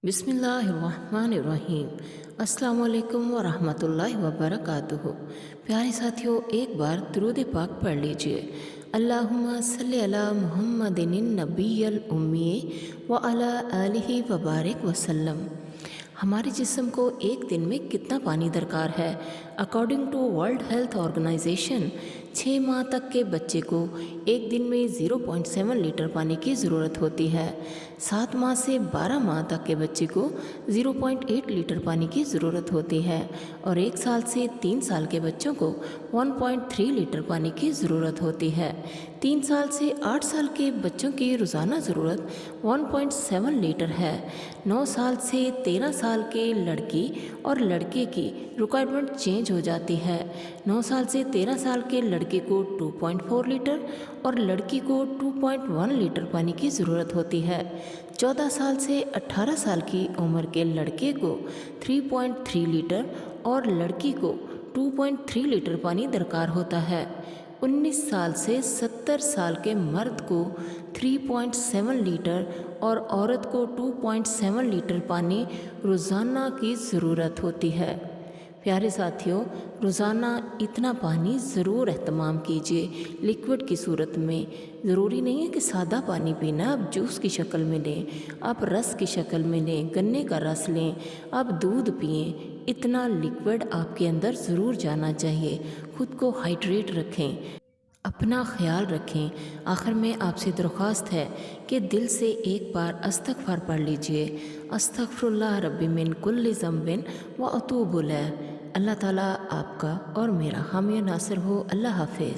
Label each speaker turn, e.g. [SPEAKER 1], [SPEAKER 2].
[SPEAKER 1] बिस्मिल्लाहिर्रहमानिर्रहीम। अस्सलाम वालेकुम वरहमतुल्लाहि वबरकातुहू। प्यारे साथियों, एक बार दुरूद पाक पढ़ लीजिए। अल्लाहुम्मा सल्ली अला मुहम्मदिन नबिय्यिल उम्मी व अला आलिहि व बारिक वसल्लम। हमारे जिस्म को एक दिन में कितना पानी दरकार है? According to World Health Organization 6 माह तक के बच्चे को एक दिन में 0.7 लीटर पानी की ज़रूरत होती है। 7 माह से 12 माह तक के बच्चे को 0.8 लीटर पानी की ज़रूरत होती है और 1 साल से 3 साल के बच्चों को 1.3 लीटर पानी की ज़रूरत होती है। 3 साल से 8 साल के बच्चों की रोज़ाना ज़रूरत 1.7 लीटर है। 9 साल से 13 साल के लड़की और लड़के की रिक्वायरमेंट चेंज हो जाती है। 9 साल से 13 साल के लड़के को 2.4 लीटर और लड़की को 2.1 लीटर पानी की ज़रूरत होती है। 14 साल से 18 साल की उम्र के लड़के को 3.3 लीटर और लड़की को 2.3 लीटर पानी दरकार होता है। 19 साल से 70 साल के मर्द को 3.7 लीटर और औरत को 2.7 लीटर पानी रोज़ाना की ज़रूरत होती है। प्यारे साथियों, रोज़ाना इतना पानी ज़रूर एहतमाम कीजिए। लिक्विड की सूरत में ज़रूरी नहीं है कि सादा पानी पीना, आप जूस की शक्ल में लें, आप रस की शक्ल में लें, गन्ने का रस लें, आप दूध पिएं। इतना लिक्विड आपके अंदर ज़रूर जाना चाहिए। खुद को हाइड्रेट रखें, अपना ख्याल रखें। आखिर में आपसे दरख्वास्त है कि दिल से एक बार अस्तगफार पढ़ लीजिए। अस्तगफिरुल्लाह रब्बी मिन कुल्लि ज़ंबिन व अतूबु इलैह। अल्लाह ताला आपका और मेरा हामी नासिर हो। अल्लाह हाफ़िज़।